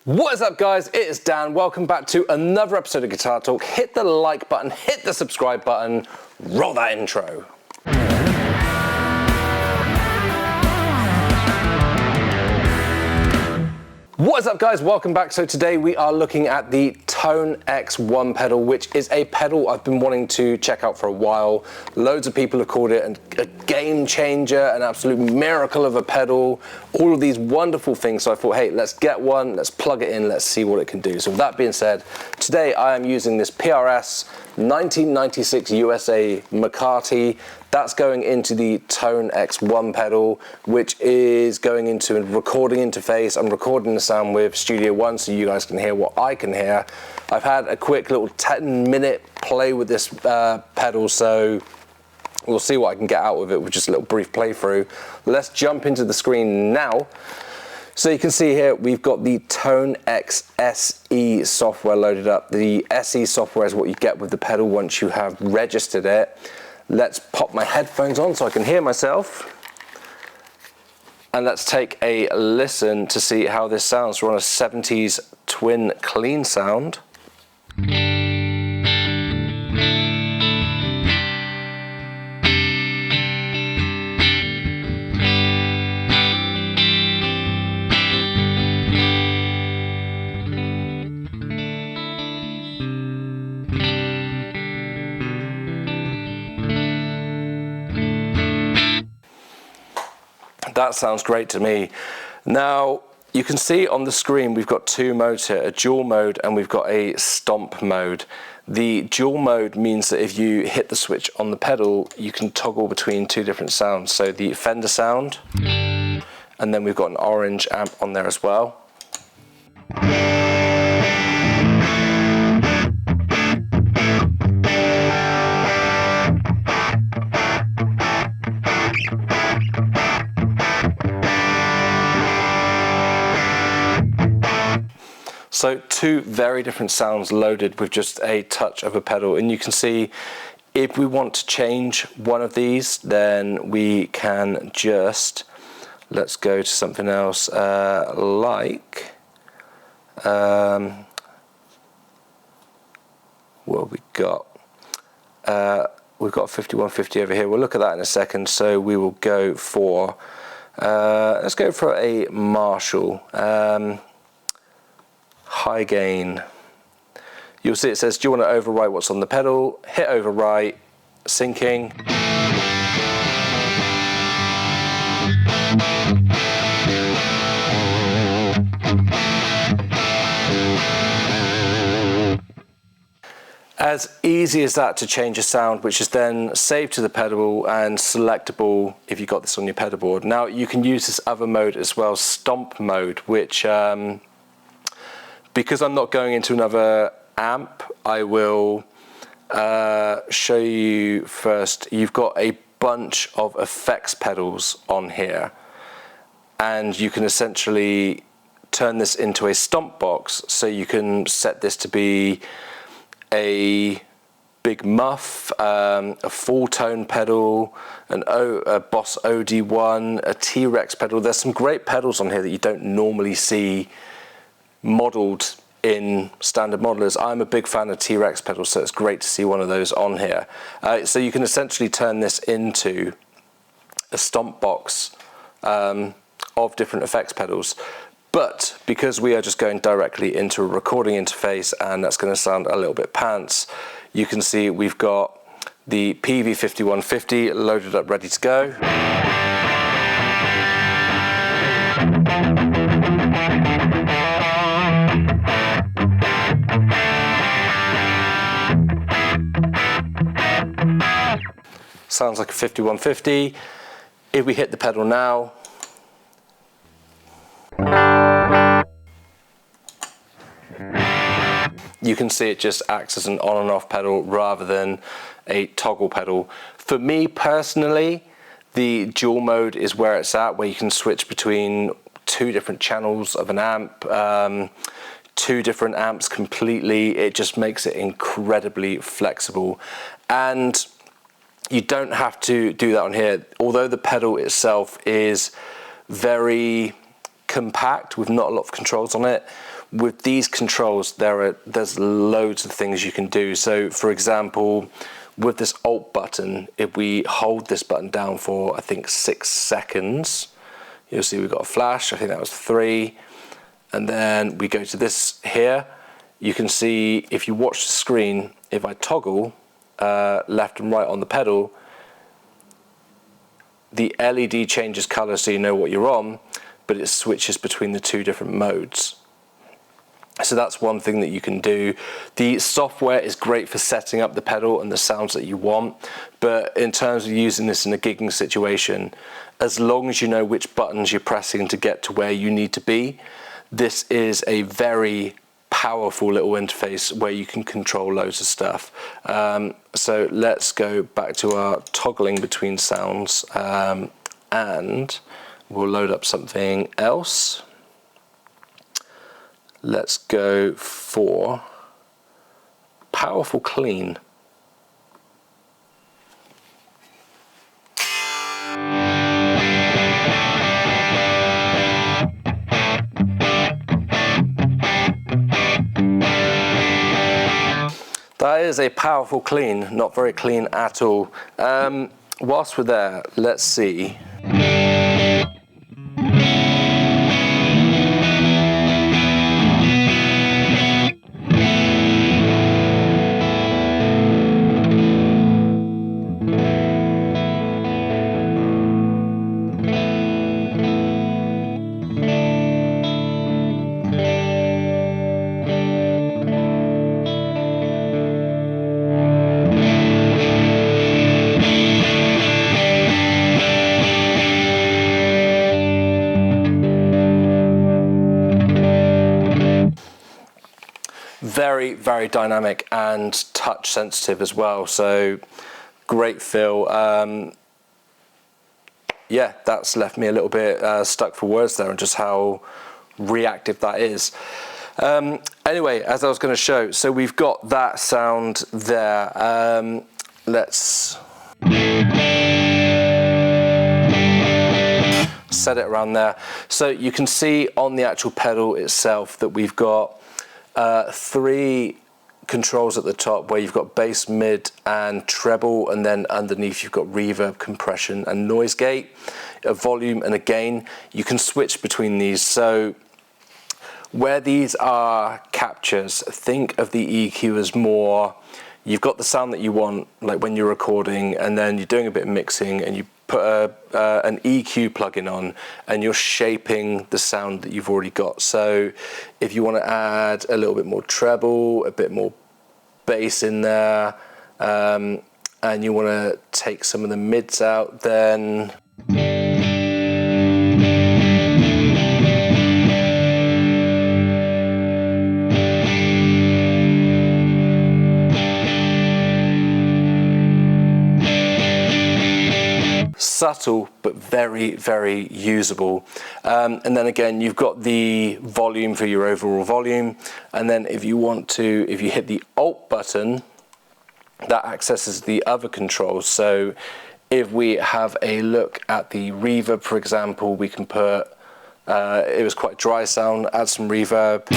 What is up, guys? It is Dan. Welcome back to another episode of Guitar Talk. Hit the like button, hit the subscribe button, roll that intro. What is up, guys? Welcome back. So today we are looking at the TONEX 1 pedal, which is a pedal I've been wanting to check out for a while. Loads of people have called it a game changer, an absolute miracle of a pedal, all of these wonderful things. So I thought, hey, let's get one, let's plug it in, let's see what it can do. So with that being said, today I am using this PRS 1996 USA McCarty. That's going into the TONEX 1 pedal, which is going into a recording interface. I'm recording the sound with Studio One so you guys can hear what I can hear. I've had a quick little 10-minute play with this pedal, so we'll see what I can get out of it with just a little brief playthrough. Let's jump into the screen now. So you can see here, we've got the TONEX SE software loaded up. The SE software is what you get with the pedal once you have registered it. Let's pop my headphones on so I can hear myself. And let's take a listen to see how this sounds. We're on a 70s twin clean sound. That sounds great to me. Now, you can see on the screen we've got two modes here, a dual mode and we've got a stomp mode. The dual mode means that if you hit the switch on the pedal, you can toggle between two different sounds. So the Fender sound, and then we've got an orange amp on there as well. So two very different sounds loaded with just a touch of a pedal. And you can see if we want to change one of these, then we can just, let's go to something else like, what have we got? We've got a 5150 over here. We'll look at that in a second. So we will go for, let's go for a Marshall. High gain. You'll see it says, do you want to overwrite what's on the pedal? Hit overwrite, syncing. As easy as that to change a sound, which is then saved to the pedal and selectable if you got this on your pedal board. Now you can use this other mode as well, stomp mode, which because I'm not going into another amp, I will show you first. You've got a bunch of effects pedals on here, and you can essentially turn this into a stomp box. So you can set this to be a big muff, a full tone pedal, a Boss OD1, a T-Rex pedal. There's some great pedals on here that you don't normally see modeled in standard modelers. I'm a big fan of T-Rex pedals, so it's great to see one of those on here. So you can essentially turn this into a stomp box of different effects pedals. But because we are just going directly into a recording interface, and that's going to sound a little bit pants, you can see we've got the PV5150 loaded up, ready to go. Sounds like a 5150. If we hit the pedal now, you can see it just acts as an on and off pedal rather than a toggle pedal. For me personally, the dual mode is where it's at, where you can switch between two different channels of an amp, two different amps completely. It just makes it incredibly flexible. And you don't have to do that on here. Although the pedal itself is very compact with not a lot of controls on it, with these controls, there's loads of things you can do. So for example, with this Alt button, if we hold this button down for, I think, 6 seconds, you'll see we've got a flash. I think that was 3. And then we go to this here. You can see, if you watch the screen, if I toggle left and right on the pedal, the LED changes color so you know what you're on, but it switches between the 2 different modes. So that's one thing that you can do. The software is great for setting up the pedal and the sounds that you want, but in terms of using this in a gigging situation, as long as you know which buttons you're pressing to get to where you need to be, this is a very powerful little interface where you can control loads of stuff. So let's go back to our toggling between sounds, and we'll load up something else. Let's go for powerful clean. That is a powerful clean, not very clean at all. Whilst we're there, let's see. Very, very dynamic and touch sensitive as well, so great feel. Yeah, that's left me a little bit stuck for words there on just how reactive that is. Anyway, as I was going to show, so we've got that sound there. Let's set it around there. So you can see on the actual pedal itself that we've got 3 controls at the top where you've got bass, mid and treble, and then underneath you've got reverb, compression and noise gate, a volume and a gain. You can switch between these. So where these are captures, think of the EQ as more, you've got the sound that you want, like when you're recording and then you're doing a bit of mixing and you put an EQ plugin on and you're shaping the sound that you've already got. So if you want to add a little bit more treble, a bit more bass in there, and you want to take some of the mids out, then subtle but very, very usable. And then again, you've got the volume for your overall volume, and then if you want to, if you hit the Alt button, that accesses the other controls. So if we have a look at the reverb, for example, we can put it was quite dry sound, add some reverb.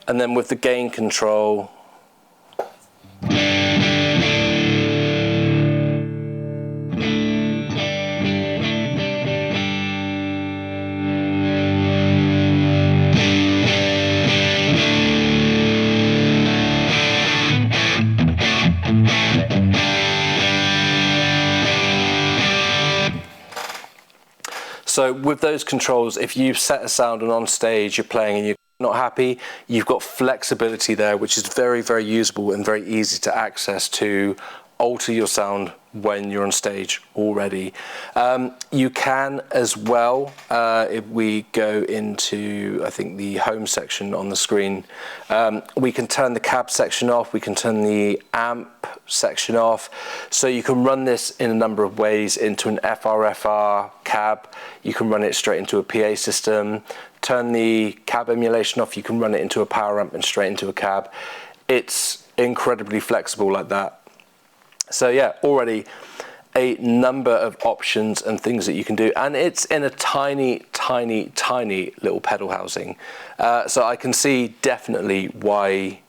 And then with the gain control, so with those controls, if you set a sound and on stage you're playing and you're not happy, you've got flexibility there, which is very, very usable and very easy to access to alter your sound when you're on stage already. You can as well, if we go into, I think, the home section on the screen, we can turn the cab section off, we can turn the amp section off. So you can run this in a number of ways into an FRFR cab, you can run it straight into a PA system, turn the cab emulation off, you can run it into a power amp and straight into a cab. It's incredibly flexible like that. So yeah, already a number of options and things that you can do, and it's in a tiny, tiny, tiny little pedal housing. So I can see definitely why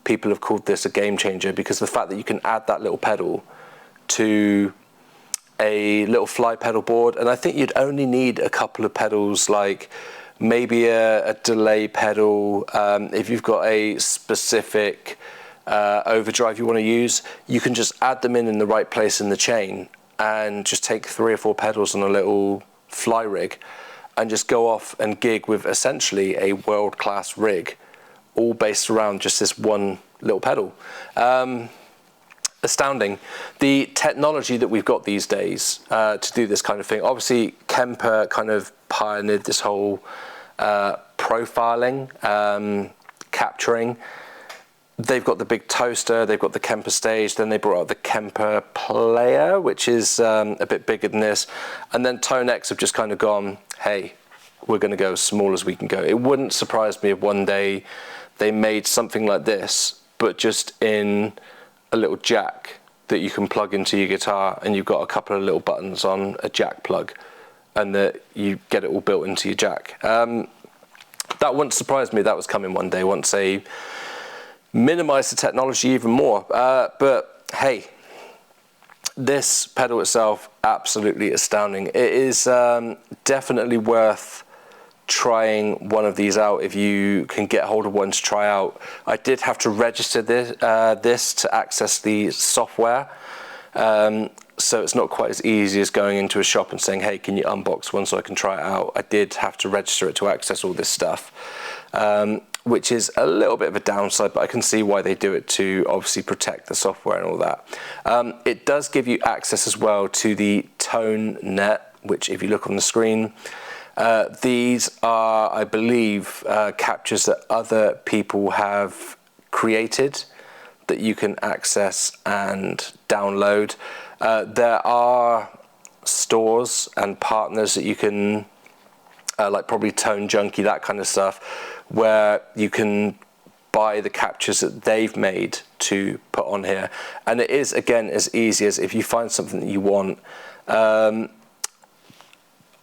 people have called this a game changer, because the fact that you can add that little pedal to a little fly pedal board, and I think you'd only need a couple of pedals, like maybe a delay pedal. If you've got a specific overdrive you want to use, you can just add them in the right place in the chain and just take 3 or 4 pedals on a little fly rig and just go off and gig with essentially a world-class rig, all based around just this one little pedal. Astounding. The technology that we've got these days to do this kind of thing. Obviously Kemper kind of pioneered this whole profiling, capturing. They've got the big toaster, they've got the Kemper stage, then they brought out the Kemper player, which is a bit bigger than this. And then TONEX have just kind of gone, hey, we're going to go as small as we can go. It wouldn't surprise me if one day they made something like this, but just in a little jack that you can plug into your guitar, and you've got a couple of little buttons on a jack plug, and that you get it all built into your jack. That wouldn't surprise me. That was coming one day once they minimize the technology even more. But hey, this pedal itself, absolutely astounding. It is definitely worth trying one of these out if you can get hold of one to try out. I did have to register this to access the software. So it's not quite as easy as going into a shop and saying, hey, can you unbox one so I can try it out? I did have to register it to access all this stuff. Which is a little bit of a downside, but I can see why they do it, to obviously protect the software and all that. It does give you access as well to the ToneNet, which if you look on the screen, these are, I believe, captures that other people have created that you can access and download. There are stores and partners that you can, like probably Tone Junkie, that kind of stuff, where you can buy the captures that they've made to put on here. And it is, again, as easy as if you find something that you want.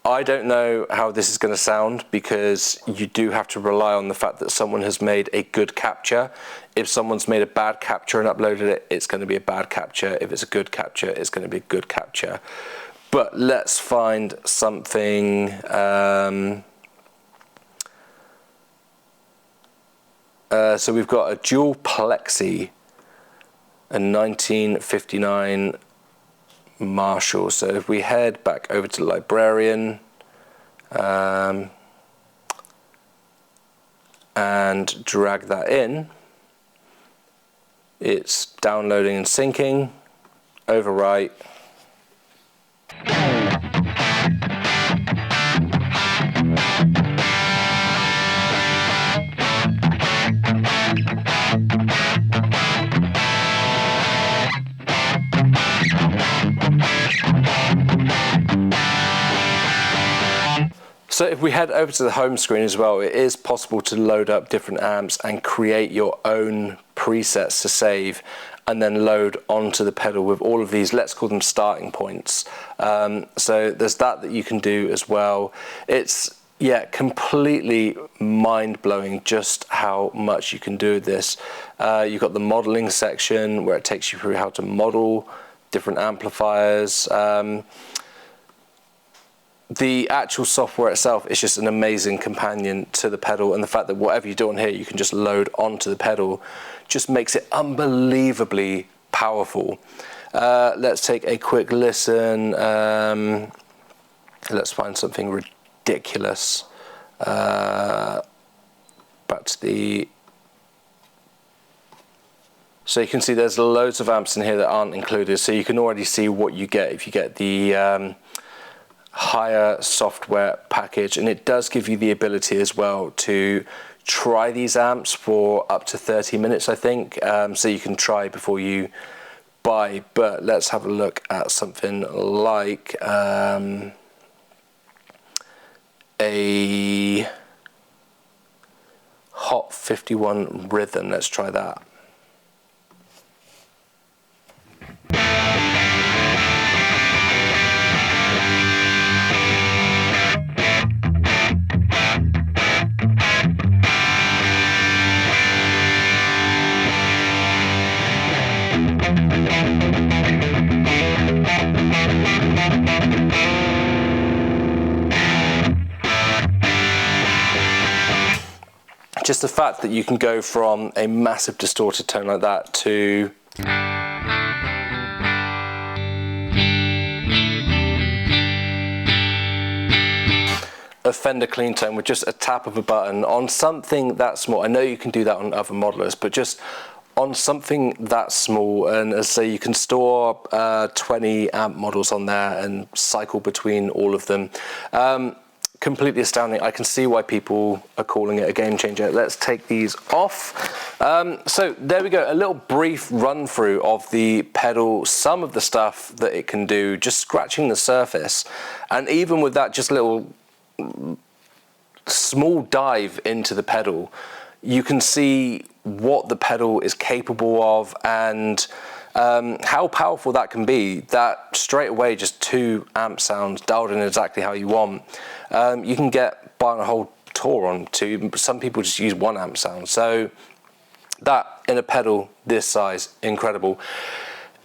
I don't know how this is going to sound, because you do have to rely on the fact that someone has made a good capture. If someone's made a bad capture and uploaded it, it's going to be a bad capture. If it's a good capture, it's going to be a good capture. But let's find something. So we've got a dual plexi, a 1959 Marshall. So if we head back over to Librarian and drag that in, it's downloading and syncing, overwrite. So if we head over to the home screen as well, it is possible to load up different amps and create your own presets to save, and then load onto the pedal with all of these, let's call them starting points. So there's that you can do as well. It's, yeah, completely mind-blowing just how much you can do with this. You've got the modeling section where it takes you through how to model different amplifiers. The actual software itself is just an amazing companion to the pedal, and the fact that whatever you do on here you can just load onto the pedal just makes it unbelievably powerful. Let's take a quick listen. Let's find something ridiculous. Back to the So you can see there's loads of amps in here that aren't included, so you can already see what you get if you get the higher software package, and it does give you the ability as well to try these amps for up to 30 minutes, I think, so you can try before you buy. But let's have a look at something like a Hot 51 Rhythm. Let's try that. Just the fact that you can go from a massive distorted tone like that to a Fender clean tone with just a tap of a button on something that small. I know you can do that on other modelers, but just on something that small, and as I say, you can store 20 amp models on there and cycle between all of them. Completely astounding. I can see why people are calling it a game changer. Let's take these off. So there we go, a little brief run through of the pedal, some of the stuff that it can do, just scratching the surface. And even with that just little small dive into the pedal, you can see what the pedal is capable of and how powerful that can be. That straight away, just 2 amp sounds dialed in exactly how you want. You can get by on a whole tour on 2. Some people just use 1 amp sound. So that in a pedal this size, incredible.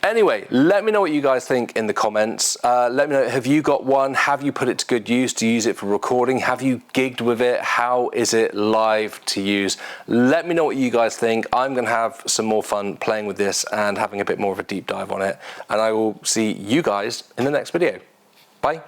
Anyway, let me know what you guys think in the comments. Let me know, have you got one? Have you put it to good use? Do you use it for recording? Have you gigged with it? How is it live to use? Let me know what you guys think. I'm gonna have some more fun playing with this and having a bit more of a deep dive on it. And I will see you guys in the next video. Bye.